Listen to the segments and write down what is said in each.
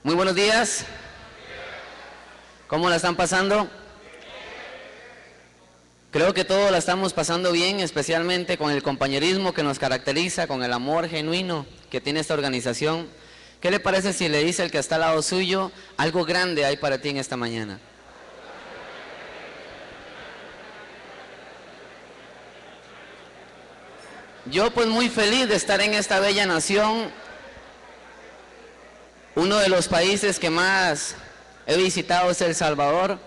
Muy buenos días. ¿Cómo la están pasando? Creo que todos la estamos pasando bien, especialmente con el compañerismo que nos caracteriza, con el amor genuino que tiene esta organización. ¿Qué le parece si le dice al que está al lado suyo, algo grande hay para ti en esta mañana? Yo pues muy feliz de estar en esta bella nación, uno de los países que más he visitado es El Salvador,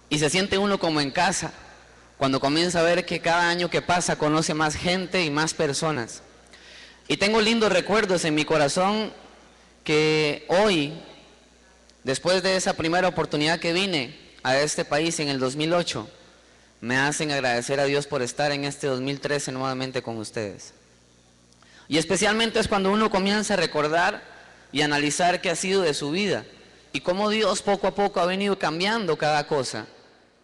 y se siente uno como en casa, cuando comienza a ver que cada año que pasa conoce más gente y más personas. Y tengo lindos recuerdos en mi corazón que hoy, después de esa primera oportunidad que vine a este país en el 2008, me hacen agradecer a Dios por estar en este 2013 nuevamente con ustedes. Y especialmente es cuando uno comienza a recordar y analizar qué ha sido de su vida y cómo Dios poco a poco ha venido cambiando cada cosa,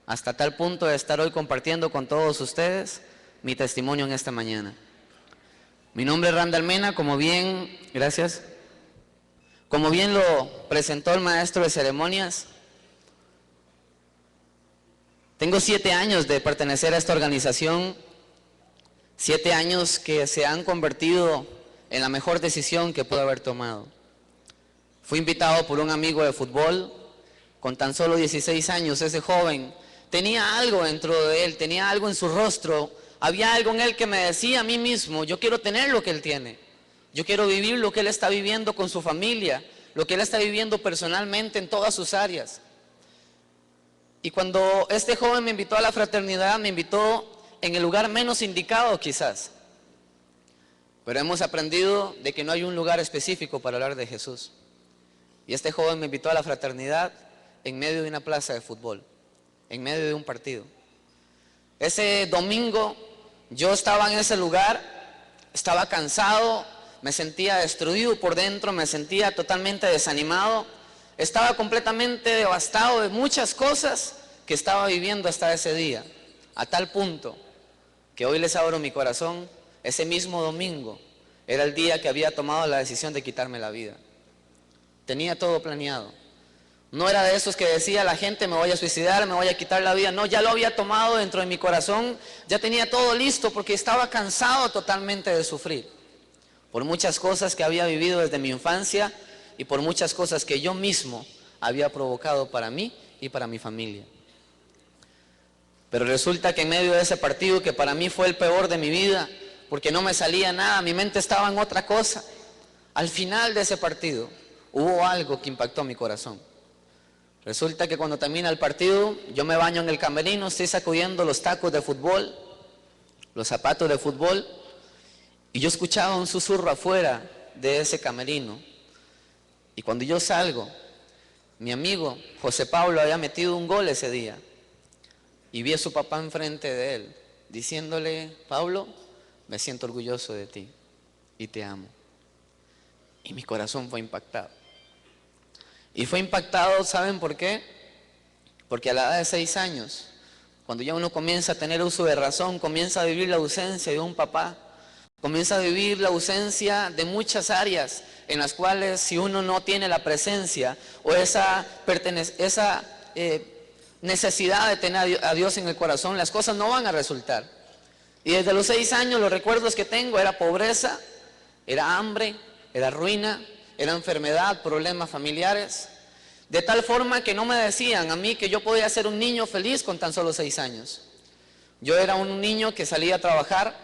hasta tal punto de estar hoy compartiendo con todos ustedes mi testimonio en esta mañana. Mi nombre es Randall Mena, como bien lo presentó el maestro de ceremonias. Tengo 7 años de pertenecer a esta organización, 7 años que se han convertido en la mejor decisión que pude haber tomado. Fui invitado por un amigo de fútbol, con tan solo 16 años, ese joven tenía algo dentro de él, tenía algo en su rostro, había algo en él que me decía a mí mismo, yo quiero tener lo que él tiene, yo quiero vivir lo que él está viviendo con su familia, lo que él está viviendo personalmente en todas sus áreas. Y cuando este joven me invitó a la fraternidad, me invitó en el lugar menos indicado quizás, pero hemos aprendido de que no hay un lugar específico para hablar de Jesús. Y este joven me invitó a la fraternidad en medio de una plaza de fútbol, en medio de un partido. Ese domingo yo estaba en ese lugar, estaba cansado, me sentía destruido por dentro, me sentía totalmente desanimado, estaba completamente devastado de muchas cosas que estaba viviendo hasta ese día, a tal punto que hoy les abro mi corazón. Ese mismo domingo era el día que había tomado la decisión de quitarme la vida. Tenía todo planeado. No era de esos que decía la gente me voy a suicidar, me voy a quitar la vida. No, ya lo había tomado dentro de mi corazón, ya tenía todo listo porque estaba cansado totalmente de sufrir. Por muchas cosas que había vivido desde mi infancia y por muchas cosas que yo mismo había provocado para mí y para mi familia. Pero resulta que en medio de ese partido, que para mí fue el peor de mi vida, porque no me salía nada, mi mente estaba en otra cosa, al final de ese partido hubo algo que impactó mi corazón. Resulta que cuando termina el partido, yo me baño en el camerino, estoy sacudiendo los tacos de fútbol, los zapatos de fútbol, y yo escuchaba un susurro afuera de ese camerino. Y cuando yo salgo, mi amigo José Pablo había metido un gol ese día, y vi a su papá enfrente de él, diciéndole: Pablo, me siento orgulloso de ti y te amo. Y mi corazón fue impactado. Y fue impactado, ¿saben por qué? Porque a la edad de 6 años, cuando ya uno comienza a tener uso de razón, comienza a vivir la ausencia de un papá, comienza a vivir la ausencia de muchas áreas en las cuales, si uno no tiene la presencia o esa necesidad de tener a Dios en el corazón, las cosas no van a resultar. Y desde los 6 años los recuerdos que tengo era pobreza, era hambre, era ruina, era enfermedad, problemas familiares, de tal forma que no me decían a mí que yo podía ser un niño feliz con tan solo 6 años. Yo era un niño que salía a trabajar,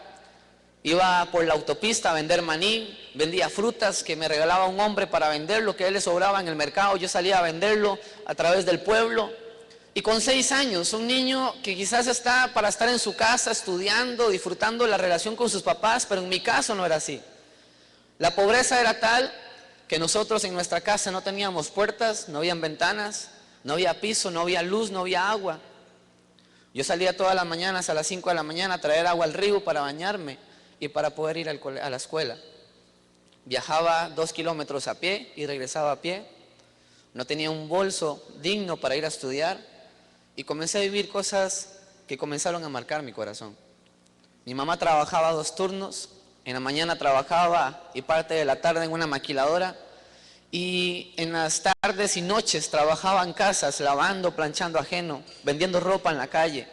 iba por la autopista a vender maní, vendía frutas que me regalaba un hombre para vender lo que a él le sobraba en el mercado, yo salía a venderlo a través del pueblo. Y con 6 años, un niño que quizás está para estar en su casa estudiando, disfrutando la relación con sus papás, pero en mi caso no era así. La pobreza era tal que nosotros en nuestra casa no teníamos puertas, no habían ventanas, no había piso, no había luz, no había agua. Yo salía todas las mañanas a las 5 de la mañana a traer agua al río para bañarme y para poder ir a la escuela. Viajaba 2 kilómetros a pie y regresaba a pie. No tenía un bolso digno para ir a estudiar y comencé a vivir cosas que comenzaron a marcar mi corazón. Mi mamá trabajaba 2 turnos, en la mañana trabajaba y parte de la tarde en una maquiladora, y en las tardes y noches trabajaba en casas, lavando, planchando ajeno, vendiendo ropa en la calle.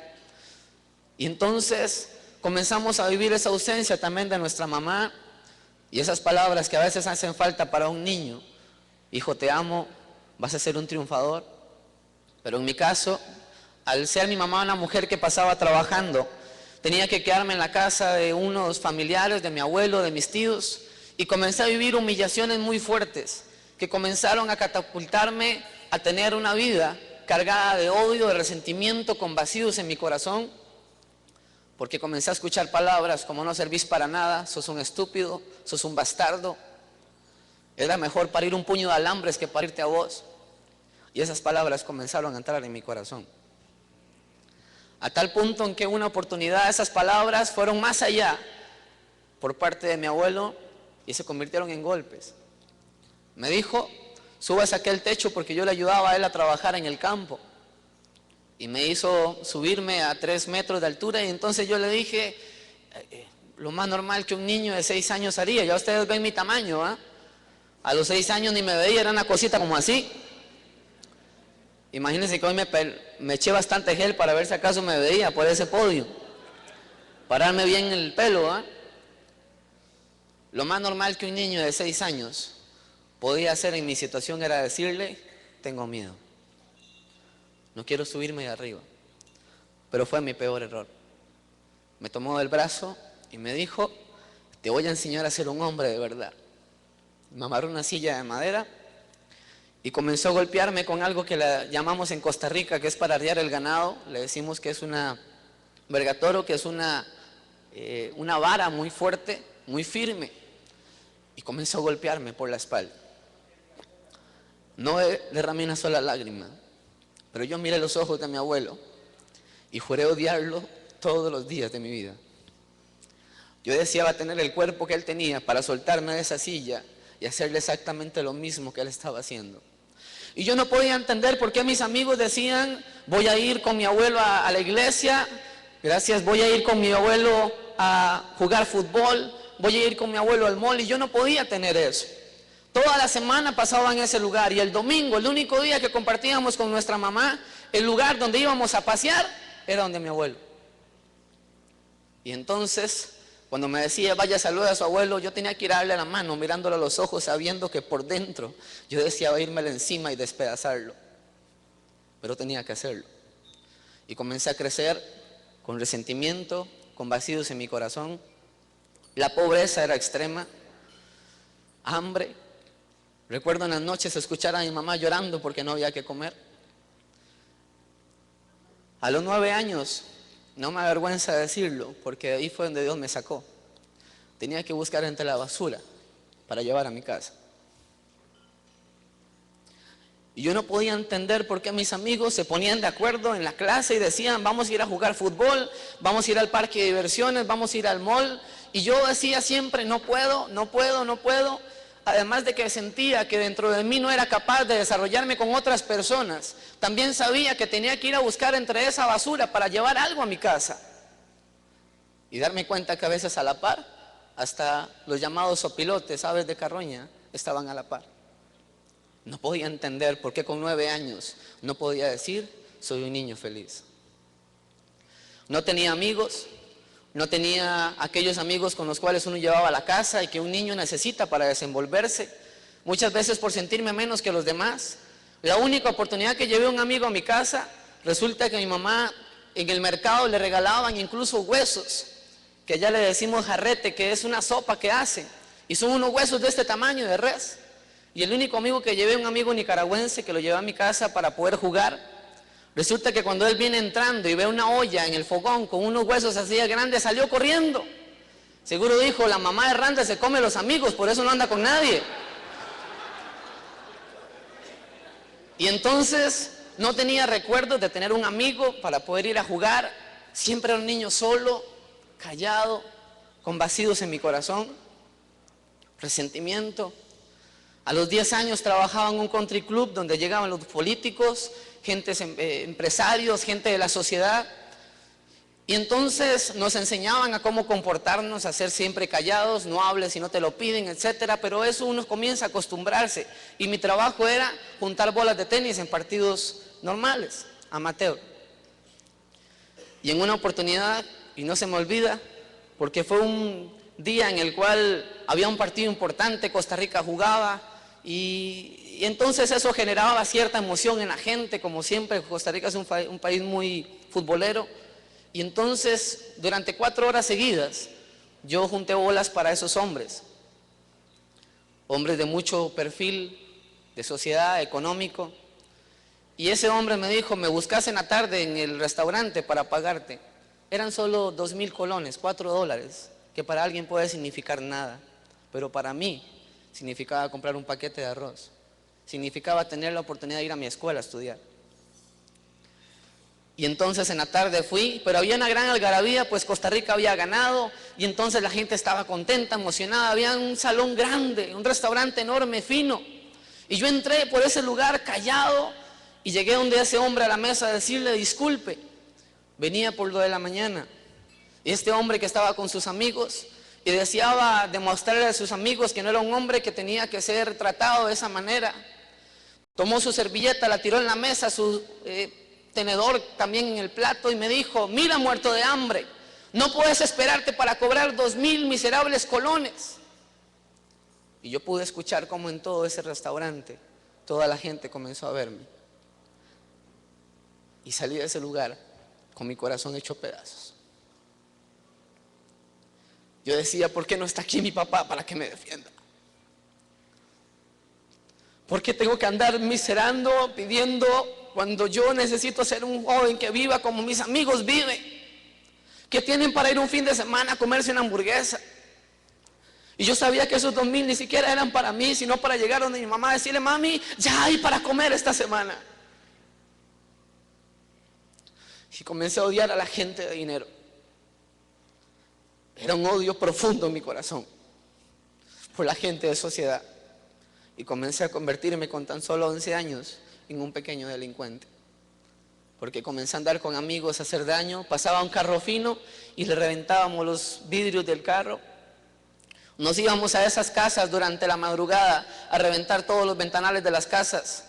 Y entonces comenzamos a vivir esa ausencia también de nuestra mamá y esas palabras que a veces hacen falta para un niño. Hijo, te amo, vas a ser un triunfador. Pero en mi caso, al ser mi mamá una mujer que pasaba trabajando, tenía que quedarme en la casa de unos familiares, de mi abuelo, de mis tíos, y comencé a vivir humillaciones muy fuertes que comenzaron a catapultarme a tener una vida cargada de odio, de resentimiento, con vacíos en mi corazón, porque comencé a escuchar palabras como no servís para nada, sos un estúpido, sos un bastardo, era mejor parir un puño de alambres que parirte a vos. Y esas palabras comenzaron a entrar en mi corazón. A tal punto en que una oportunidad esas palabras fueron más allá por parte de mi abuelo y se convirtieron en golpes. Me dijo, súbase a aquel techo porque yo le ayudaba a él a trabajar en el campo. Y me hizo subirme a 3 metros de altura y entonces yo le dije, lo más normal que un niño de 6 años haría, ya ustedes ven mi tamaño, ¿ah? A los 6 años ni me veía, era una cosita como así. Imagínense que hoy me eché bastante gel para ver si acaso me veía por ese podio. Pararme bien el pelo, ¿eh? Lo más normal que un niño de 6 años podía hacer en mi situación era decirle, tengo miedo. No quiero subirme de arriba. Pero fue mi peor error. Me tomó del brazo y me dijo, te voy a enseñar a ser un hombre de verdad. Me amarró una silla de madera y comenzó a golpearme con algo que le llamamos en Costa Rica, que es para arriar el ganado. Le decimos que es una vergatoro, que es una vara muy fuerte, muy firme. Y comenzó a golpearme por la espalda. No derramé una sola lágrima, pero yo miré los ojos de mi abuelo y juré odiarlo todos los días de mi vida. Yo deseaba tener el cuerpo que él tenía para soltarme de esa silla y hacerle exactamente lo mismo que él estaba haciendo. Y yo no podía entender por qué mis amigos decían, voy a ir con mi abuelo a la iglesia, gracias, voy a ir con mi abuelo a jugar fútbol, voy a ir con mi abuelo al mall, y yo no podía tener eso. Toda la semana pasaba en ese lugar y el domingo, el único día que compartíamos con nuestra mamá, el lugar donde íbamos a pasear era donde mi abuelo. Y entonces, cuando me decía, vaya, saluda a su abuelo, yo tenía que ir a darle la mano, mirándolo a los ojos, sabiendo que por dentro yo deseaba irme encima y despedazarlo. Pero tenía que hacerlo. Y comencé a crecer con resentimiento, con vacíos en mi corazón. La pobreza era extrema, hambre. Recuerdo en las noches escuchar a mi mamá llorando porque no había que comer. A los 9 años, no me avergüenza decirlo, porque ahí fue donde Dios me sacó. Tenía que buscar entre la basura para llevar a mi casa. Y yo no podía entender por qué mis amigos se ponían de acuerdo en la clase y decían, vamos a ir a jugar fútbol, vamos a ir al parque de diversiones, vamos a ir al mall. Y yo decía siempre, no puedo, no puedo, no puedo. Además de que sentía que dentro de mí no era capaz de desarrollarme con otras personas, también sabía que tenía que ir a buscar entre esa basura para llevar algo a mi casa. Y darme cuenta que a veces a la par, hasta los llamados sopilotes, aves de carroña, estaban a la par. No podía entender por qué con 9 años no podía decir, soy un niño feliz. No tenía amigos. No tenía aquellos amigos con los cuales uno llevaba a la casa y que un niño necesita para desenvolverse. Muchas veces por sentirme menos que los demás. La única oportunidad que llevé a un amigo a mi casa, resulta que mi mamá en el mercado le regalaban incluso huesos, que ya le decimos jarrete, que es una sopa que hacen. Y son unos huesos de este tamaño de res. Y el único amigo que llevé, un amigo nicaragüense que lo llevé a mi casa para poder jugar. Resulta que cuando él viene entrando y ve una olla en el fogón con unos huesos así de grandes, salió corriendo. Seguro dijo, la mamá de Randa se come los amigos, por eso no anda con nadie. Y entonces no tenía recuerdos de tener un amigo para poder ir a jugar. Siempre era un niño solo, callado, con vacíos en mi corazón, resentimiento. A los 10 años trabajaba en un country club donde llegaban los políticos, empresarios, gente de la sociedad. Y entonces nos enseñaban a cómo comportarnos, a ser siempre callados, no hables si no te lo piden, etcétera. Pero eso uno comienza a acostumbrarse. Y mi trabajo era juntar bolas de tenis en partidos normales, amateur. Y en una oportunidad, y no se me olvida, porque fue un día en el cual había un partido importante, Costa Rica jugaba, y entonces eso generaba cierta emoción en la gente. Como siempre, Costa Rica es un país muy futbolero. Y entonces, durante 4 horas seguidas, yo junté bolas para esos hombres. Hombres de mucho perfil, de sociedad, económico. Y ese hombre me dijo, me buscas en la tarde en el restaurante para pagarte. Eran solo 2,000 colones, $4, que para alguien puede significar nada. Pero para mí, significaba comprar un paquete de arroz. Significaba tener la oportunidad de ir a mi escuela a estudiar. Y entonces en la tarde fui, pero había una gran algarabía, pues Costa Rica había ganado, y entonces la gente estaba contenta, emocionada. Había un salón grande, un restaurante enorme, fino, y yo entré por ese lugar callado, y llegué donde ese hombre a la mesa a decirle, disculpe, venía por lo de la mañana. Y este hombre que estaba con sus amigos, y deseaba demostrarle a sus amigos que no era un hombre que tenía que ser tratado de esa manera, tomó su servilleta, la tiró en la mesa, su tenedor también en el plato, y me dijo, mira, muerto de hambre, no puedes esperarte para cobrar 2,000 miserables colones. Y yo pude escuchar cómo en todo ese restaurante toda la gente comenzó a verme, y salí de ese lugar con mi corazón hecho pedazos. Yo decía, ¿por qué no está aquí mi papá para que me defienda? ¿Por qué tengo que andar miserando, pidiendo, cuando yo necesito ser un joven que viva como mis amigos viven, que tienen para ir un fin de semana a comerse una hamburguesa? Y yo sabía que esos 2,000 ni siquiera eran para mí, sino para llegar donde mi mamá, decirle, mami, ya hay para comer esta semana. Y comencé a odiar a la gente de dinero. Era un odio profundo en mi corazón por la gente de sociedad. Y comencé a convertirme con tan solo 11 años en un pequeño delincuente. Porque comencé a andar con amigos a hacer daño. Pasaba un carro fino y le reventábamos los vidrios del carro. Nos íbamos a esas casas durante la madrugada a reventar todos los ventanales de las casas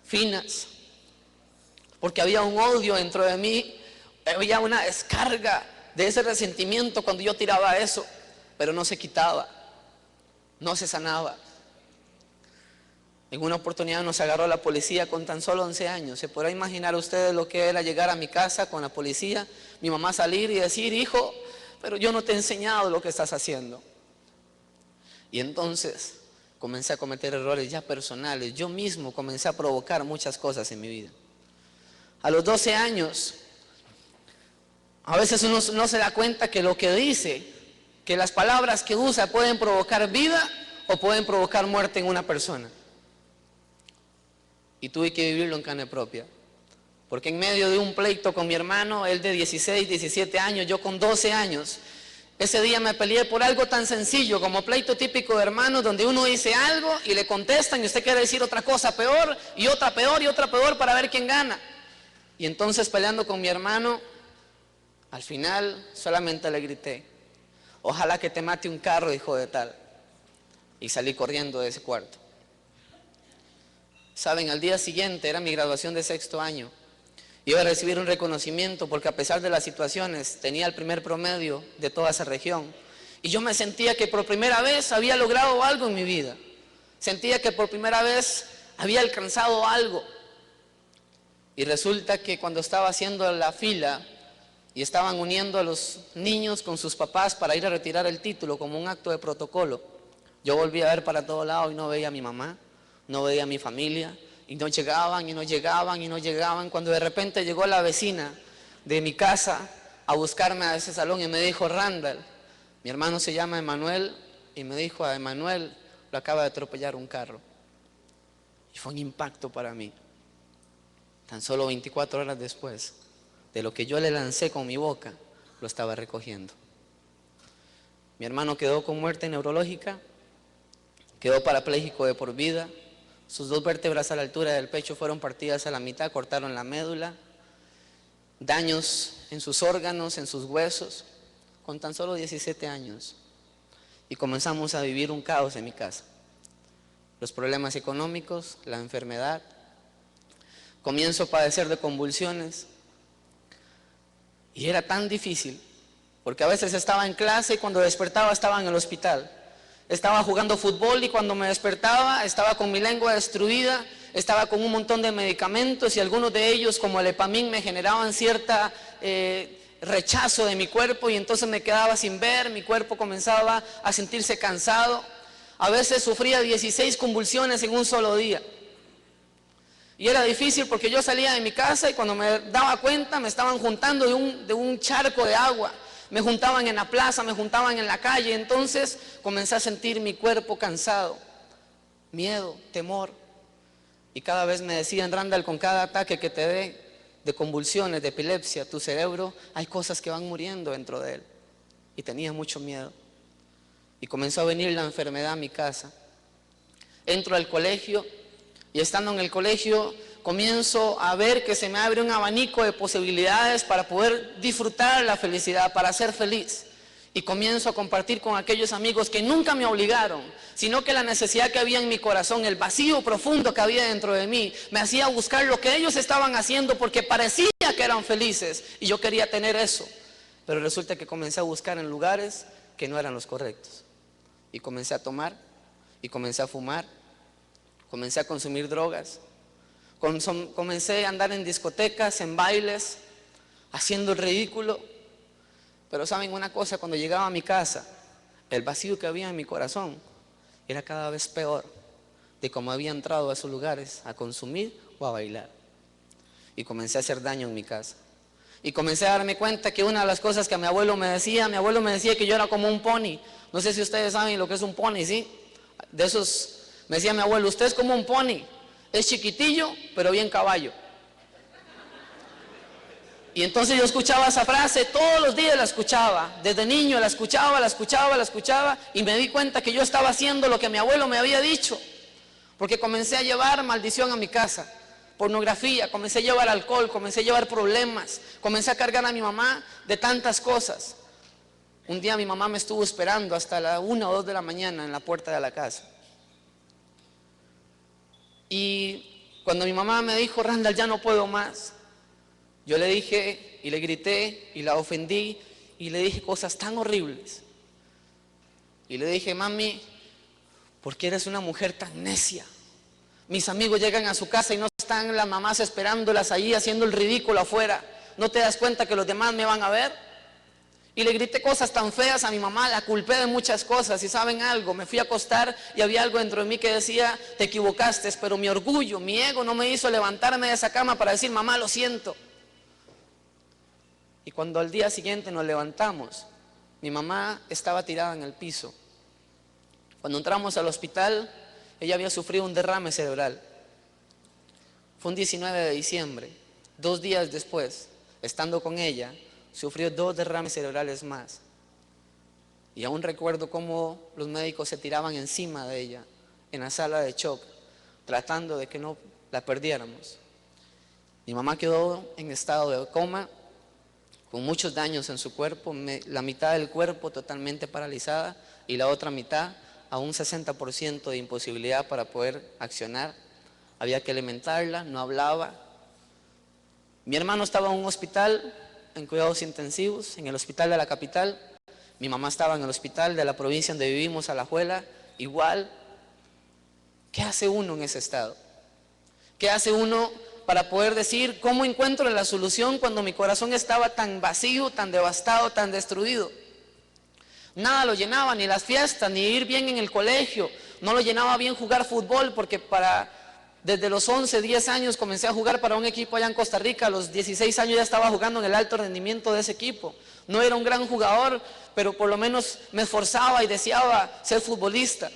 finas. Porque había un odio dentro de mí, había una descarga de ese resentimiento cuando yo tiraba eso, pero no se quitaba, no se sanaba. En una oportunidad nos agarró la policía con tan solo 11 años. ¿Se podrá imaginar ustedes lo que era llegar a mi casa con la policía, mi mamá salir y decir, hijo, pero yo no te he enseñado lo que estás haciendo? Y entonces comencé a cometer errores ya personales. Yo mismo comencé a provocar muchas cosas en mi vida. A los 12 años, a veces uno no se da cuenta que lo que dice, que las palabras que usa pueden provocar vida o pueden provocar muerte en una persona. Y tuve que vivirlo en carne propia. Porque en medio de un pleito con mi hermano, él de 16, 17 años, yo con 12 años, ese día me peleé por algo tan sencillo como pleito típico de hermanos, donde uno dice algo y le contestan y usted quiere decir otra cosa peor y otra peor y otra peor para ver quién gana. Y entonces peleando con mi hermano, al final solamente le grité, ojalá que te mate un carro, hijo de tal. Y salí corriendo de ese cuarto. Saben, al día siguiente era mi graduación de 6º año. Iba a recibir un reconocimiento porque a pesar de las situaciones tenía el primer promedio de toda esa región. Y yo me sentía que por primera vez había logrado algo en mi vida. Sentía que por primera vez había alcanzado algo. Y resulta que cuando estaba haciendo la fila y estaban uniendo a los niños con sus papás para ir a retirar el título como un acto de protocolo, yo volví a ver para todo lado y no veía a mi mamá, no veía a mi familia, y no llegaban, y no llegaban, y no llegaban, cuando de repente llegó la vecina de mi casa a buscarme a ese salón y me dijo, Randall, mi hermano se llama Emanuel, y me dijo, a Emanuel lo acaba de atropellar un carro. Y fue un impacto para mí. Tan solo 24 horas después de lo que yo le lancé con mi boca, lo estaba recogiendo. Mi hermano quedó con muerte neurológica, quedó parapléjico de por vida. Sus 2 vértebras a la altura del pecho fueron partidas a la mitad, cortaron la médula, daños en sus órganos, en sus huesos, con tan solo 17 años. Y comenzamos a vivir un caos en mi casa. Los problemas económicos, la enfermedad. Comienzo a padecer de convulsiones. Y era tan difícil, porque a veces estaba en clase y cuando despertaba estaba en el hospital. Estaba jugando fútbol y cuando me despertaba estaba con mi lengua destruida, estaba con un montón de medicamentos y algunos de ellos, como el Epamín, me generaban cierta rechazo de mi cuerpo y entonces me quedaba sin ver, mi cuerpo comenzaba a sentirse cansado. A veces sufría 16 convulsiones en un solo día. Y era difícil porque yo salía de mi casa y cuando me daba cuenta me estaban juntando de un charco de agua. Me juntaban en la plaza, me juntaban en la calle. Entonces comencé a sentir mi cuerpo cansado, miedo, temor. Y cada vez me decían, Randall, con cada ataque que te dé de convulsiones, de epilepsia, tu cerebro, hay cosas que van muriendo dentro de él. Y tenía mucho miedo. Y comenzó a venir la enfermedad a mi casa. Entro al colegio y estando en el colegio comienzo a ver que se me abre un abanico de posibilidades para poder disfrutar la felicidad, para ser feliz. Y comienzo a compartir con aquellos amigos que nunca me obligaron, sino que la necesidad que había en mi corazón, el vacío profundo que había dentro de mí, me hacía buscar lo que ellos estaban haciendo porque parecía que eran felices y yo quería tener eso. Pero resulta que comencé a buscar en lugares que no eran los correctos. Y comencé a tomar, y comencé a fumar, comencé a consumir drogas, comencé a andar en discotecas, en bailes, haciendo el ridículo. Pero saben una cosa, cuando llegaba a mi casa, el vacío que había en mi corazón era cada vez peor de cómo había entrado a esos lugares a consumir o a bailar. Y comencé a hacer daño en mi casa. Y comencé a darme cuenta que una de las cosas que mi abuelo me decía que yo era como un pony. No sé si ustedes saben lo que es un pony, ¿sí? De esos, me decía mi abuelo, usted es como un pony, es chiquitillo, pero bien caballo. Y entonces yo escuchaba esa frase, todos los días la escuchaba, desde niño la escuchaba, y me di cuenta que yo estaba haciendo lo que mi abuelo me había dicho, porque comencé a llevar maldición a mi casa, pornografía, comencé a llevar alcohol, comencé a llevar problemas, comencé a cargar a mi mamá de tantas cosas. Un día mi mamá me estuvo esperando hasta la 1 o 2 de la mañana en la puerta de la casa. Y cuando mi mamá me dijo, Randall, ya no puedo más, yo le dije y le grité y la ofendí y le dije cosas tan horribles. Y le dije, mami, ¿por qué eres una mujer tan necia? Mis amigos llegan a su casa y no están las mamás esperándolas ahí haciendo el ridículo afuera. ¿No te das cuenta que los demás me van a ver? Y le grité cosas tan feas a mi mamá, la culpé de muchas cosas. Y saben algo, me fui a acostar y había algo dentro de mí que decía, te equivocaste, pero mi orgullo, mi ego no me hizo levantarme de esa cama para decir, mamá, lo siento. Y cuando al día siguiente nos levantamos, mi mamá estaba tirada en el piso. Cuando entramos al hospital, ella había sufrido un derrame cerebral. Fue un 19 de diciembre, 2 días después, estando con ella, sufrió 2 derrames cerebrales más. Y aún recuerdo cómo los médicos se tiraban encima de ella, en la sala de shock, tratando de que no la perdiéramos. Mi mamá quedó en estado de coma, con muchos daños en su cuerpo, la mitad del cuerpo totalmente paralizada y la otra mitad a un 60% de imposibilidad para poder accionar. Había que alimentarla, no hablaba. Mi hermano estaba en un hospital en cuidados intensivos, en el hospital de la capital. Mi mamá estaba en el hospital de la provincia donde vivimos, Alajuela, igual. ¿Qué hace uno en ese estado? ¿Qué hace uno para poder decir cómo encuentro la solución cuando mi corazón estaba tan vacío, tan devastado, tan destruido? Nada lo llenaba, ni las fiestas, ni ir bien en el colegio. No lo llenaba bien jugar fútbol porque desde los 11, 10 años comencé a jugar para un equipo allá en Costa Rica. A los 16 años ya estaba jugando en el alto rendimiento de ese equipo. No era un gran jugador, pero por lo menos me esforzaba y deseaba ser futbolista.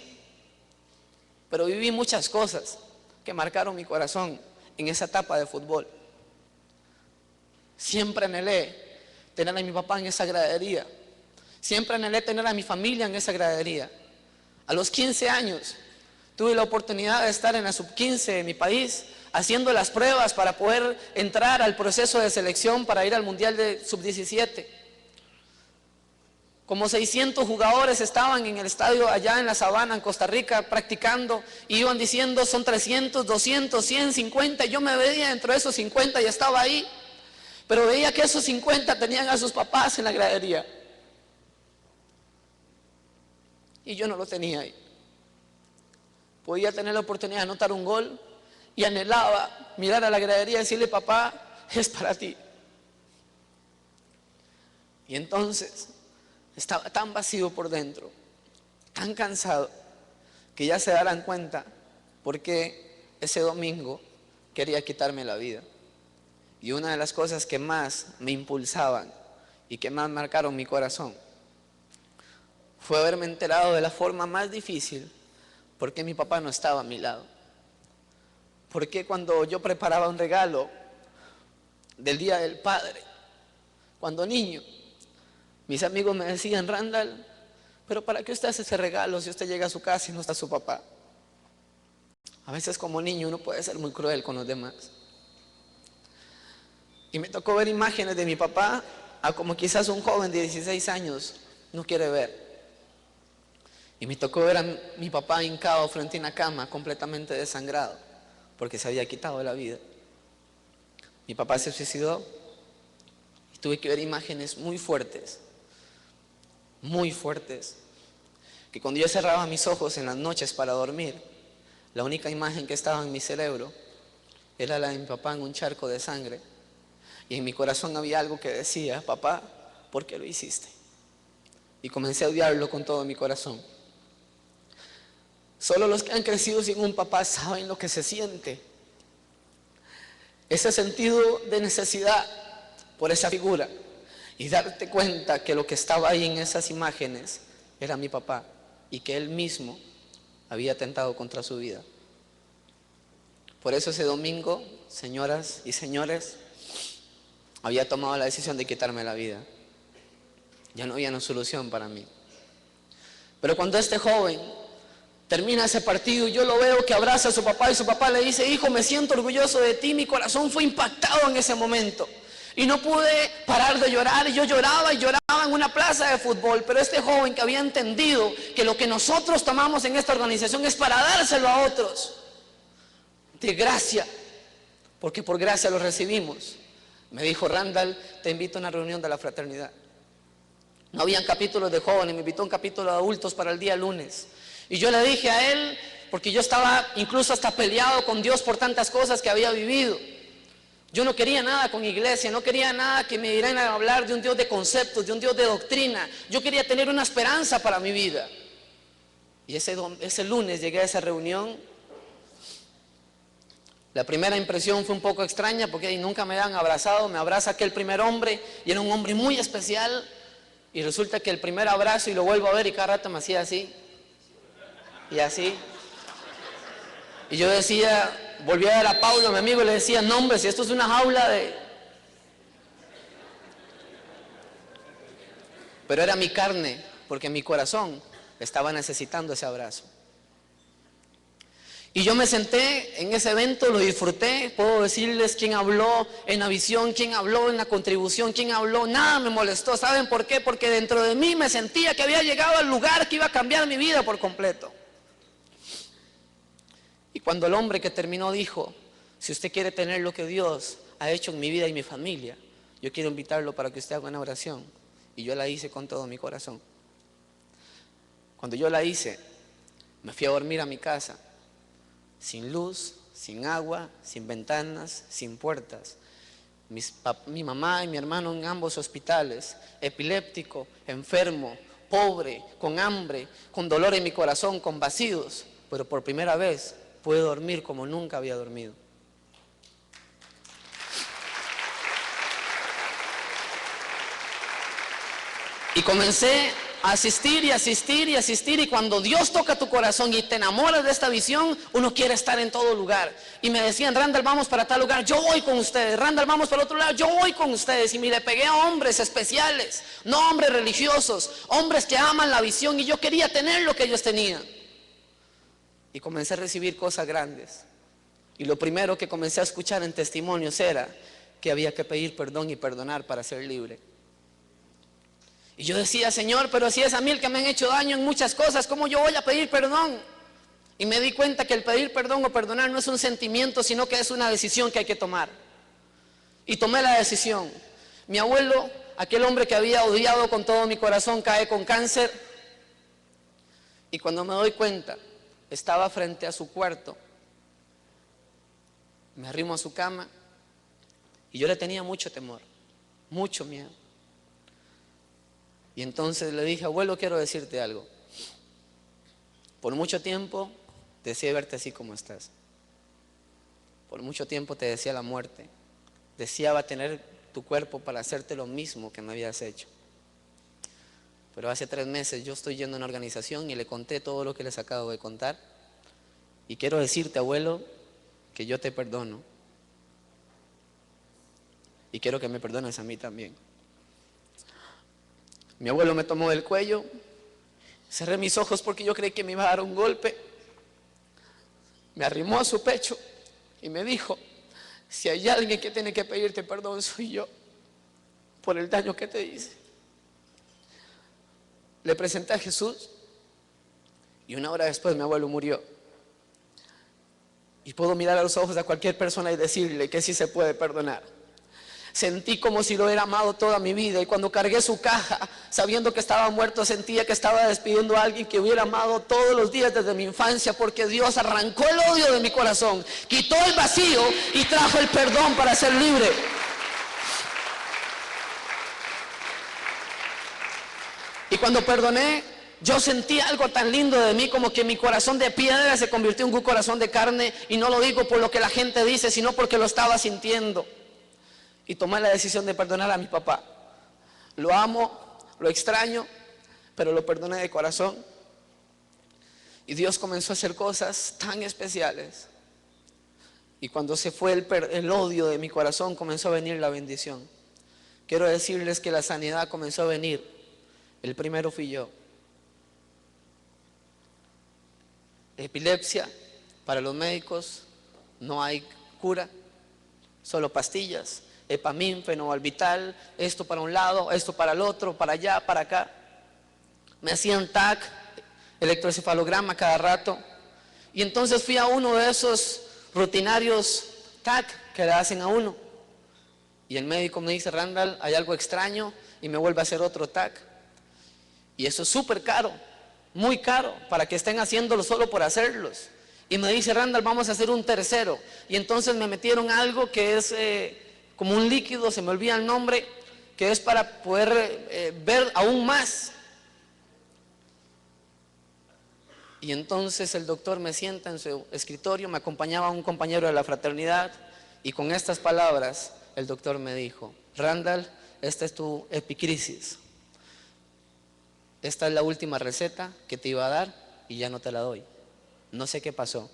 Pero viví muchas cosas que marcaron mi corazón en esa etapa de fútbol. Siempre anhelé tener a mi papá en esa gradería. Siempre anhelé tener a mi familia en esa gradería. A los 15 años tuve la oportunidad de estar en la sub-15 de mi país, haciendo las pruebas para poder entrar al proceso de selección para ir al Mundial de Sub-17. Como 600 jugadores estaban en el estadio allá en la Sabana, en Costa Rica, practicando, y iban diciendo son 300, 200, 100, 50, y yo me veía dentro de esos 50 y estaba ahí, pero veía que esos 50 tenían a sus papás en la gradería, y yo no lo tenía ahí. Podía tener la oportunidad de anotar un gol, y anhelaba mirar a la gradería y decirle, papá, es para ti. Y entonces estaba tan vacío por dentro, tan cansado, que ya se darán cuenta por qué ese domingo quería quitarme la vida. Y una de las cosas que más me impulsaban y que más marcaron mi corazón fue haberme enterado de la forma más difícil por qué mi papá no estaba a mi lado. Porque cuando yo preparaba un regalo del Día del Padre, cuando niño, mis amigos me decían, Randall, pero ¿para qué usted hace ese regalo si usted llega a su casa y no está su papá? A veces como niño uno puede ser muy cruel con los demás. Y me tocó ver imágenes de mi papá a como quizás un joven de 16 años no quiere ver. Y me tocó ver a mi papá hincado frente a una cama completamente desangrado porque se había quitado la vida. Mi papá se suicidó y tuve que ver imágenes muy fuertes, que cuando yo cerraba mis ojos en las noches para dormir, la única imagen que estaba en mi cerebro era la de mi papá en un charco de sangre, y en mi corazón había algo que decía, papá, ¿por qué lo hiciste? Y comencé a odiarlo con todo mi corazón. Solo los que han crecido sin un papá saben lo que se siente, ese sentido de necesidad por esa figura, y darte cuenta que lo que estaba ahí en esas imágenes era mi papá y que él mismo había atentado contra su vida. Por eso ese domingo, señoras y señores, había tomado la decisión de quitarme la vida. Ya no había una solución para mí. Pero cuando este joven termina ese partido, yo lo veo que abraza a su papá y su papá le dice, hijo, me siento orgulloso de ti, mi corazón fue impactado en ese momento. Y no pude parar de llorar, y yo lloraba y lloraba en una plaza de fútbol, pero este joven que había entendido que lo que nosotros tomamos en esta organización es para dárselo a otros, de gracia, porque por gracia lo recibimos, me dijo, Randall, te invito a una reunión de la fraternidad. No habían capítulos de jóvenes, me invitó a un capítulo de adultos para el día lunes. Y yo le dije a él, porque yo estaba incluso hasta peleado con Dios por tantas cosas que había vivido. Yo no quería nada con iglesia, no quería nada que me dieran a hablar de un Dios de conceptos, de un Dios de doctrina. Yo quería tener una esperanza para mi vida. Y ese lunes llegué a esa reunión. La primera impresión fue un poco extraña porque nunca me habían abrazado. Me abraza aquel primer hombre y era un hombre muy especial. Y resulta que el primer abrazo, y lo vuelvo a ver y cada rato me hacía así. Y así. Y yo decía, volví a ver a Pablo, mi amigo, y le decía, no hombre, si esto es una jaula de... Pero era mi carne, porque mi corazón estaba necesitando ese abrazo. Y yo me senté en ese evento, lo disfruté, puedo decirles quién habló en la visión, quién habló en la contribución, quién habló, nada me molestó. ¿Saben por qué? Porque dentro de mí me sentía que había llegado al lugar que iba a cambiar mi vida por completo. Y cuando el hombre que terminó dijo, si usted quiere tener lo que Dios ha hecho en mi vida y mi familia, yo quiero invitarlo para que usted haga una oración. Y yo la hice con todo mi corazón. Cuando yo la hice, me fui a dormir a mi casa, sin luz, sin agua, sin ventanas, sin puertas. Mi mamá y mi hermano en ambos hospitales, epiléptico, enfermo, pobre, con hambre, con dolor en mi corazón, con vacíos, pero por primera vez pude dormir como nunca había dormido. Y comencé a asistir y asistir y asistir, y cuando Dios toca tu corazón y te enamoras de esta visión, uno quiere estar en todo lugar. Y me decían, Randall, vamos para tal lugar, yo voy con ustedes. Randall, vamos para otro lado, yo voy con ustedes. Y me le pegué a hombres especiales, no hombres religiosos, hombres que aman la visión, y yo quería tener lo que ellos tenían. Y comencé a recibir cosas grandes. Y lo primero que comencé a escuchar en testimonios era que había que pedir perdón y perdonar para ser libre. Y yo decía, Señor, pero si es a mí el que me han hecho daño en muchas cosas, ¿cómo yo voy a pedir perdón? Y me di cuenta que el pedir perdón o perdonar no es un sentimiento, sino que es una decisión que hay que tomar. Y tomé la decisión. Mi abuelo, aquel hombre que había odiado con todo mi corazón, cae con cáncer. Y cuando me doy cuenta, estaba frente a su cuarto. Me arrimo a su cama y yo le tenía mucho temor, mucho miedo. Y entonces le dije, abuelo, quiero decirte algo. Por mucho tiempo deseé verte así como estás. Por mucho tiempo te deseé la muerte. Deseaba tener tu cuerpo para hacerte lo mismo que me habías hecho. Pero hace 3 meses yo estoy yendo a una organización y le conté todo lo que les acabo de contar. Y quiero decirte, abuelo, que yo te perdono. Y quiero que me perdones a mí también. Mi abuelo me tomó del cuello, cerré mis ojos porque yo creí que me iba a dar un golpe. Me arrimó a su pecho y me dijo, si hay alguien que tiene que pedirte perdón, soy yo, por el daño que te hice. Le presenté a Jesús y 1 hora después mi abuelo murió. Y puedo mirar a los ojos a cualquier persona y decirle que sí se puede perdonar. Sentí como si lo hubiera amado toda mi vida, y cuando cargué su caja, sabiendo que estaba muerto, sentía que estaba despidiendo a alguien que hubiera amado todos los días desde mi infancia, porque Dios arrancó el odio de mi corazón, quitó el vacío y trajo el perdón para ser libre. Y cuando perdoné, yo sentí algo tan lindo de mí, como que mi corazón de piedra se convirtió en un corazón de carne. Y no lo digo por lo que la gente dice, sino porque lo estaba sintiendo. Y tomé la decisión de perdonar a mi papá. Lo amo, lo extraño, pero lo perdoné de corazón. Y Dios comenzó a hacer cosas tan especiales. Y cuando se fue el odio de mi corazón, comenzó a venir la bendición. Quiero decirles que la sanidad comenzó a venir. El primero fui yo. Epilepsia, para los médicos no hay cura, solo pastillas. Epamin, fenobarbital, esto para un lado, esto para el otro, para allá, para acá. Me hacían TAC, electroencefalograma cada rato. Y entonces fui a uno de esos rutinarios TAC que le hacen a uno. Y el médico me dice, Randall, hay algo extraño, y me vuelve a hacer otro TAC. Y eso es súper caro, muy caro, para que estén haciéndolo solo por hacerlos. Y me dice, Randall, vamos a hacer un tercero. Y entonces me metieron algo que es como un líquido, se me olvida el nombre, que es para poder ver aún más. Y entonces el doctor me sienta en su escritorio, me acompañaba un compañero de la fraternidad, y con estas palabras el doctor me dijo, Randall, esta es tu epicrisis. Esta es la última receta que te iba a dar y ya no te la doy. No sé qué pasó,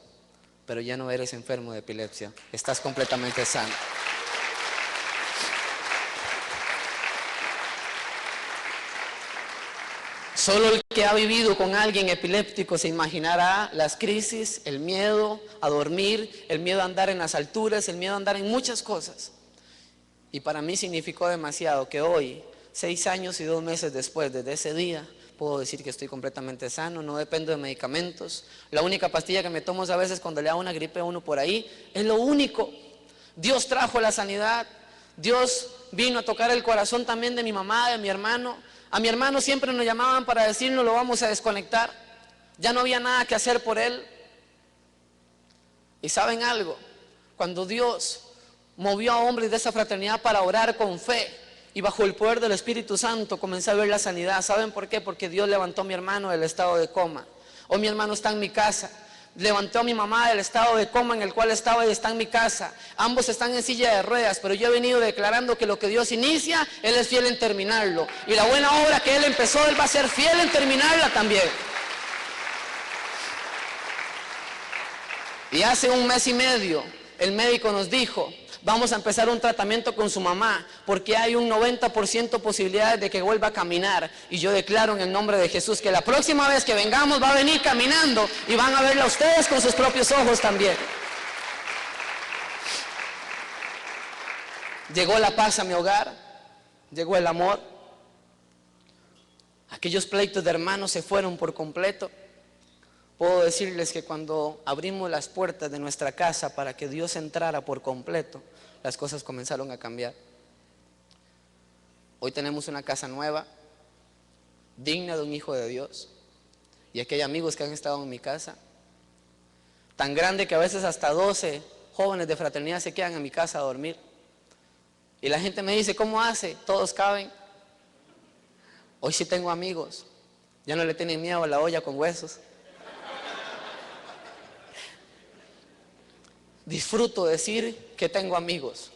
pero ya no eres enfermo de epilepsia, estás completamente sano. Solo el que ha vivido con alguien epiléptico se imaginará las crisis, el miedo a dormir, el miedo a andar en las alturas, el miedo a andar en muchas cosas. Y para mí significó demasiado que hoy, 6 años y 2 meses después, desde ese día, puedo decir que estoy completamente sano, no dependo de medicamentos. La única pastilla que me tomo a veces cuando le da una gripe a uno por ahí, es lo único. Dios trajo la sanidad, Dios vino a tocar el corazón también de mi mamá, de mi hermano. A mi hermano siempre nos llamaban para decirnos, lo vamos a desconectar. Ya no había nada que hacer por él. Y ¿saben algo? Cuando Dios movió a hombres de esa fraternidad para orar con fe, y bajo el poder del Espíritu Santo comencé a ver la sanidad. ¿Saben por qué? Porque Dios levantó a mi hermano del estado de coma. Hoy mi hermano está en mi casa. Levantó a mi mamá del estado de coma en el cual estaba y está en mi casa. Ambos están en silla de ruedas, pero yo he venido declarando que lo que Dios inicia, Él es fiel en terminarlo. Y la buena obra que Él empezó, Él va a ser fiel en terminarla también. Y hace 1 mes y medio, el médico nos dijo, vamos a empezar un tratamiento con su mamá, porque hay un 90% posibilidades de que vuelva a caminar. Y yo declaro en el nombre de Jesús que la próxima vez que vengamos va a venir caminando y van a verla ustedes con sus propios ojos también. Llegó la paz a mi hogar, llegó el amor. Aquellos pleitos de hermanos se fueron por completo. Puedo decirles que cuando abrimos las puertas de nuestra casa para que Dios entrara por completo, las cosas comenzaron a cambiar. Hoy tenemos una casa nueva, digna de un hijo de Dios. Y aquí hay amigos que han estado en mi casa, tan grande que a veces hasta 12 jóvenes de fraternidad se quedan en mi casa a dormir. Y la gente me dice, ¿cómo hace? Todos caben. Hoy sí tengo amigos, ya no le tienen miedo a la olla con huesos. Disfruto decir que tengo amigos,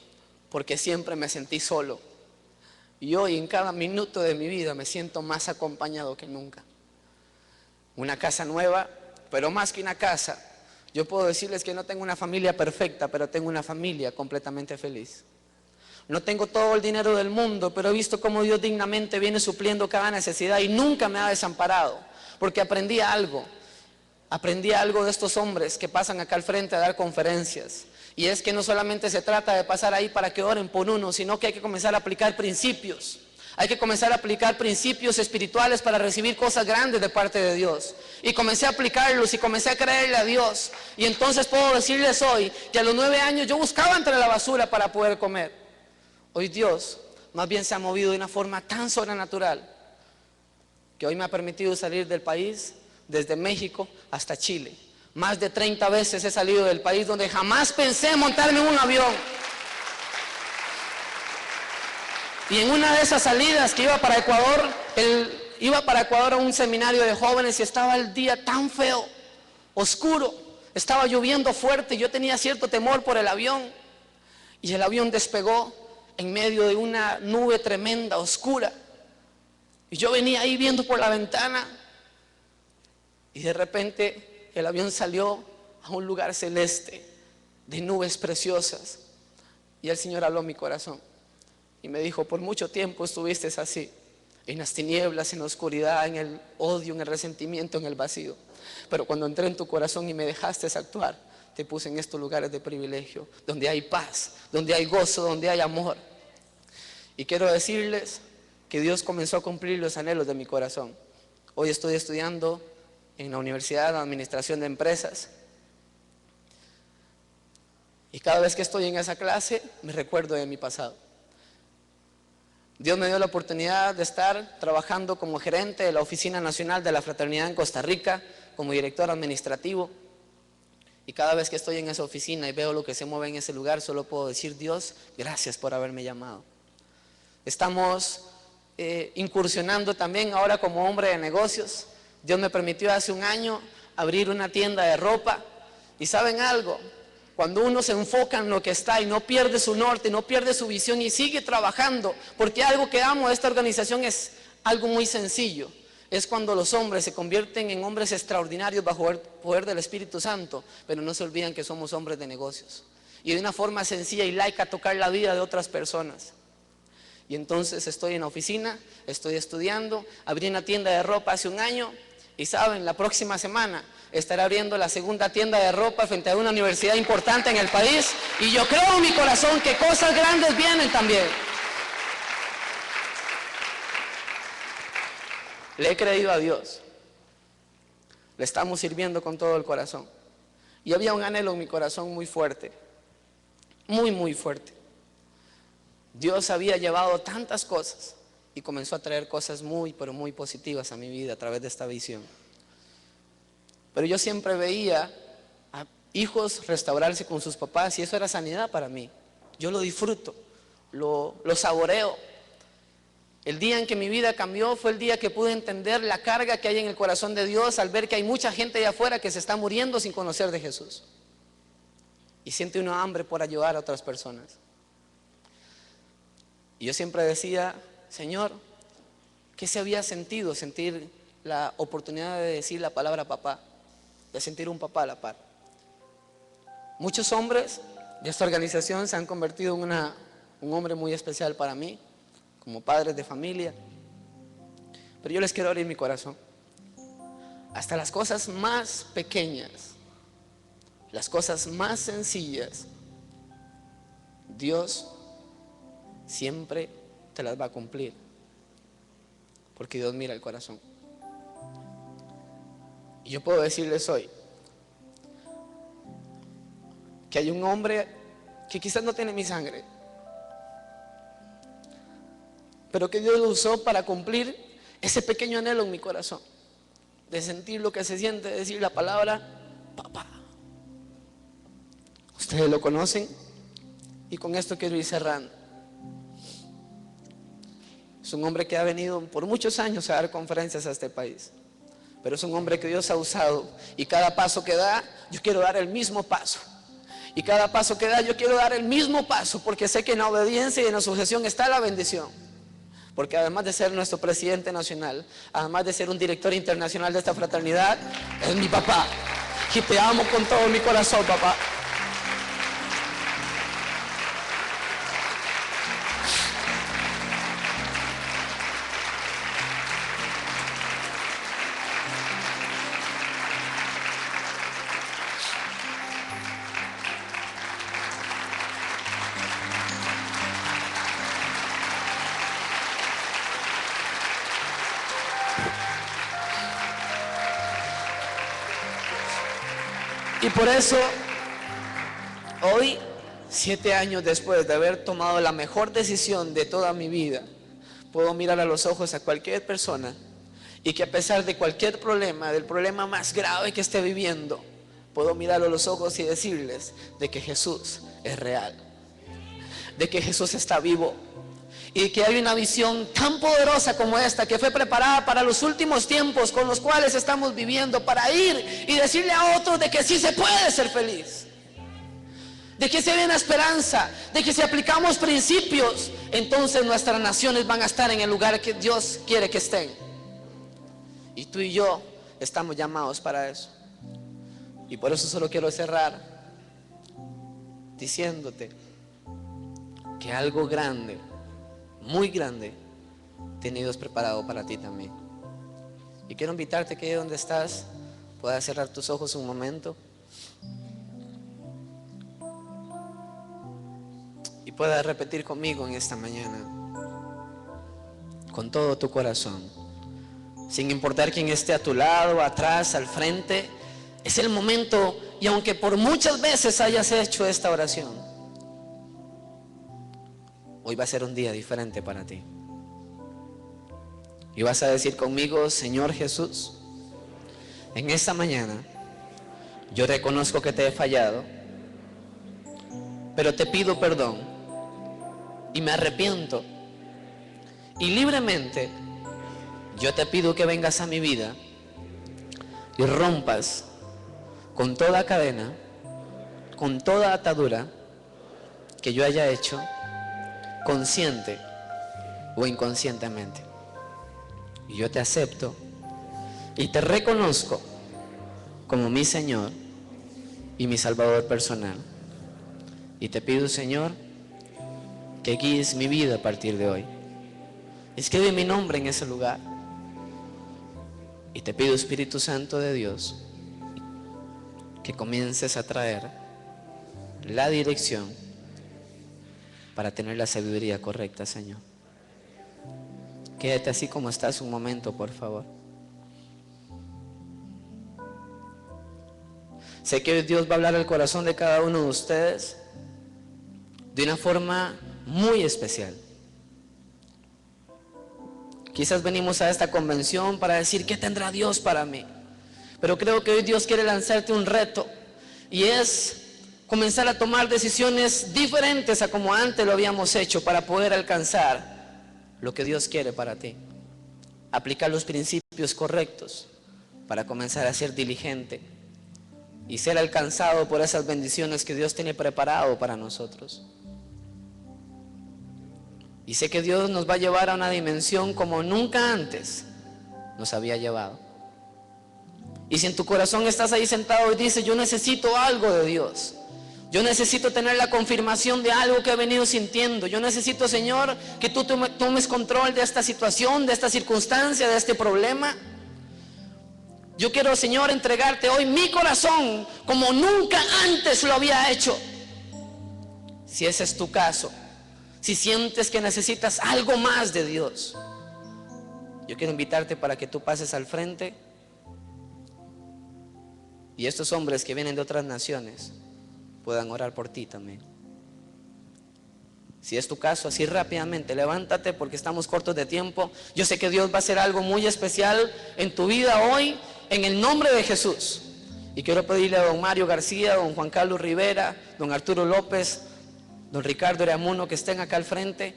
porque siempre me sentí solo. Y hoy en cada minuto de mi vida me siento más acompañado que nunca. Una casa nueva, pero más que una casa, yo puedo decirles que no tengo una familia perfecta, pero tengo una familia completamente feliz. No tengo todo el dinero del mundo, pero he visto cómo Dios dignamente viene supliendo cada necesidad y nunca me ha desamparado, porque aprendí algo de estos hombres que pasan acá al frente a dar conferencias. Y es que no solamente se trata de pasar ahí para que oren por uno, sino que hay que comenzar a aplicar principios. Hay que comenzar a aplicar principios espirituales para recibir cosas grandes de parte de Dios. Y comencé a aplicarlos y comencé a creerle a Dios. Y entonces puedo decirles hoy que a los 9 años yo buscaba entre la basura para poder comer. Hoy Dios más bien se ha movido de una forma tan sobrenatural que hoy me ha permitido salir del país, desde México hasta Chile. Más de 30 veces he salido del país donde jamás pensé montarme en un avión. Y en una de esas salidas que iba para Ecuador, a un seminario de jóvenes y estaba el día tan feo, oscuro, estaba lloviendo fuerte y yo tenía cierto temor por el avión. Y el avión despegó en medio de una nube tremenda, oscura. Y yo venía ahí viendo por la ventana y de repente el avión salió a un lugar celeste de nubes preciosas y el Señor habló a mi corazón y me dijo, por mucho tiempo estuviste así, en las tinieblas, en la oscuridad, en el odio, en el resentimiento, en el vacío, pero cuando entré en tu corazón y me dejaste actuar, te puse en estos lugares de privilegio, donde hay paz, donde hay gozo, donde hay amor. Y quiero decirles que Dios comenzó a cumplir los anhelos de mi corazón. Hoy estoy estudiando en la Universidad de Administración de Empresas. Y cada vez que estoy en esa clase, me recuerdo de mi pasado. Dios me dio la oportunidad de estar trabajando como gerente de la Oficina Nacional de la Fraternidad en Costa Rica, como director administrativo. Y cada vez que estoy en esa oficina y veo lo que se mueve en ese lugar, solo puedo decir, Dios, gracias por haberme llamado. Estamos incursionando también ahora como hombre de negocios. Dios me permitió hace un año abrir una tienda de ropa. Y ¿saben algo? Cuando uno se enfoca en lo que está y no pierde su norte, no pierde su visión y sigue trabajando, porque algo que amo de esta organización es algo muy sencillo. Es cuando los hombres se convierten en hombres extraordinarios bajo el poder del Espíritu Santo, pero no se olvidan que somos hombres de negocios. Y de una forma sencilla y laica tocar la vida de otras personas. Y entonces estoy en la oficina, estoy estudiando, abrí una tienda de ropa hace un año y saben, la próxima semana estaré abriendo la segunda tienda de ropa frente a una universidad importante en el país y yo creo en mi corazón que cosas grandes vienen también. Le he creído a Dios, le estamos sirviendo con todo el corazón y había un anhelo en mi corazón muy fuerte, muy fuerte. Dios había llevado tantas cosas y comenzó a traer cosas pero muy positivas a mi vida a través de esta visión. Pero yo siempre veía a hijos restaurarse con sus papás y eso era sanidad para mí. Yo lo disfruto, lo saboreo. El día en que mi vida cambió fue el día que pude entender la carga que hay en el corazón de Dios al ver que hay mucha gente allá afuera que se está muriendo sin conocer de Jesús. Y siente una hambre por ayudar a otras personas. Y yo siempre decía, Señor, ¿qué se había sentido? Sentir la oportunidad de decir la palabra papá, de sentir un papá a la par. Muchos hombres de esta organización se han convertido en un hombre muy especial para mí, como padres de familia. Pero yo les quiero abrir mi corazón. Hasta las cosas más pequeñas, las cosas más sencillas, Dios siempre te las va a cumplir, porque Dios mira el corazón. Y yo puedo decirles hoy que hay un hombre que quizás no tiene mi sangre, pero que Dios lo usó para cumplir ese pequeño anhelo en mi corazón, de sentir lo que se siente, de decir la palabra papá. Ustedes lo conocen, y con esto quiero ir cerrando. Es un hombre que ha venido por muchos años a dar conferencias a este país, pero es un hombre que Dios ha usado, y cada paso que da, yo quiero dar el mismo paso. Y cada paso que da, yo quiero dar el mismo paso, porque sé que en la obediencia y en la sujeción está la bendición. Porque además de ser nuestro presidente nacional, además de ser un director internacional de esta fraternidad, es mi papá. Y te amo con todo mi corazón, papá. Y por eso, hoy, 7 años después de haber tomado la mejor decisión de toda mi vida, puedo mirar a los ojos a cualquier persona, y que a pesar de cualquier problema, del problema más grave que esté viviendo, puedo mirarlo a los ojos y decirles de que Jesús es real, de que Jesús está vivo, y que hay una visión tan poderosa como esta, que fue preparada para los últimos tiempos con los cuales estamos viviendo, para ir y decirle a otros de que sí se puede ser feliz, de que se ve una esperanza, de que si aplicamos principios, entonces nuestras naciones van a estar en el lugar que Dios quiere que estén. Y tú y yo estamos llamados para eso. Y por eso solo quiero cerrar diciéndote que algo grande, muy grande, tiene Dios preparado para ti también. Y quiero invitarte que ahí donde estás puedas cerrar tus ojos un momento y puedas repetir conmigo en esta mañana, con todo tu corazón, sin importar quién esté a tu lado, atrás, al frente. Es el momento, y aunque por muchas veces hayas hecho esta oración, hoy va a ser un día diferente para ti. Y vas a decir conmigo: Señor Jesús, en esta mañana yo reconozco que te he fallado, pero te pido perdón y me arrepiento. Y libremente yo te pido que vengas a mi vida y rompas con toda cadena, con toda atadura que yo haya hecho, consciente o inconscientemente. Y yo te acepto y te reconozco como mi Señor y mi Salvador personal. Y te pido, Señor, que guíes mi vida a partir de hoy. Escribe mi nombre en ese lugar. Y te pido, Espíritu Santo de Dios, que comiences a traer la dirección para tener la sabiduría correcta, Señor. Quédate así como estás un momento, por favor. Sé que Dios va a hablar al corazón de cada uno de ustedes de una forma muy especial. Quizás venimos a esta convención para decir: ¿qué tendrá Dios para mí? Pero creo que hoy Dios quiere lanzarte un reto, y es comenzar a tomar decisiones diferentes a como antes lo habíamos hecho, para poder alcanzar lo que Dios quiere para ti. Aplicar los principios correctos para comenzar a ser diligente y ser alcanzado por esas bendiciones que Dios tiene preparado para nosotros. Y sé que Dios nos va a llevar a una dimensión como nunca antes nos había llevado. Y si en tu corazón estás ahí sentado y dices: yo necesito algo de Dios, yo necesito tener la confirmación de algo que he venido sintiendo, yo necesito, Señor, que tú tomes control de esta situación, de esta circunstancia, de este problema. Yo quiero, Señor, entregarte hoy mi corazón como nunca antes lo había hecho. Si ese es tu caso, si sientes que necesitas algo más de Dios, yo quiero invitarte para que tú pases al frente y estos hombres que vienen de otras naciones puedan orar por ti también. Si es tu caso, así rápidamente, levántate porque estamos cortos de tiempo. Yo sé que Dios va a hacer algo muy especial en tu vida hoy, en el nombre de Jesús. Y quiero pedirle a don Mario García, don Juan Carlos Rivera, don Arturo López, don Ricardo Ereamuno, que estén acá al frente.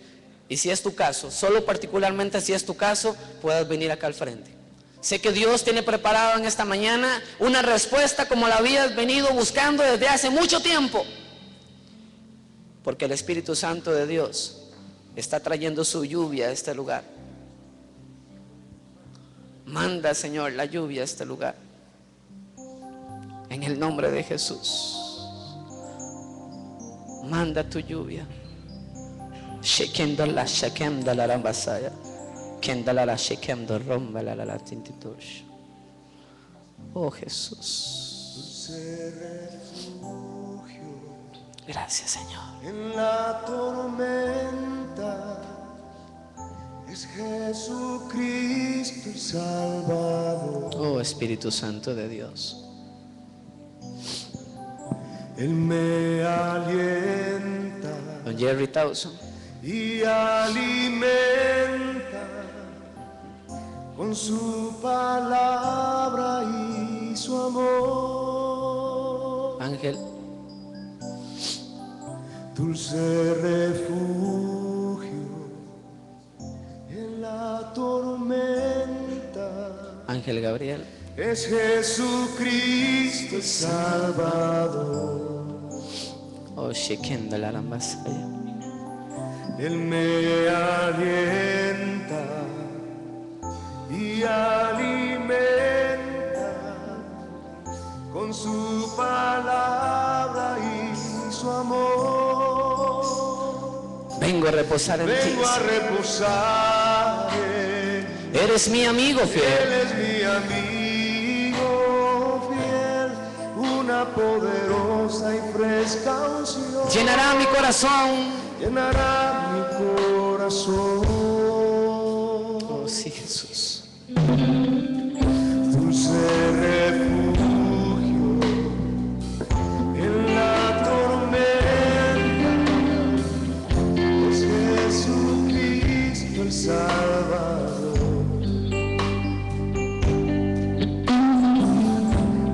Y si es tu caso, solo particularmente si es tu caso, puedas venir acá al frente. Sé que Dios tiene preparado en esta mañana una respuesta como la habías venido buscando desde hace mucho tiempo. Porque el Espíritu Santo de Dios está trayendo su lluvia a este lugar. Manda, Señor, la lluvia a este lugar. En el nombre de Jesús. Manda tu lluvia. Oh Jesús. Gracias, Señor. En la tormenta es Jesucristo el Salvador. Oh Espíritu Santo de Dios. Él me alienta Don Jerry Towson. y alimenta con su palabra y su amor. Ángel. Dulce refugio en la tormenta. Ángel Gabriel. Es Jesucristo el Salvador. Oh Shekenda la Rambasaya. Él me alienta y alimenta con su palabra y su amor. Vengo a reposar en ti. Vengo a reposar en Eres mi amigo Él fiel. es mi amigo fiel, una poderosa y fresca unción Llenará mi corazón. llenará mi corazón. Oh sí, Jesús. Dulce refugio en la tormenta es Jesucristo el Salvador.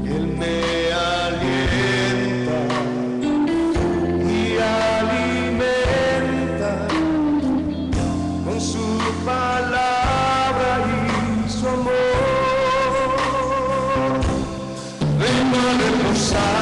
Él me alienta y alimenta con su palabra y su amor. Vengo a reposar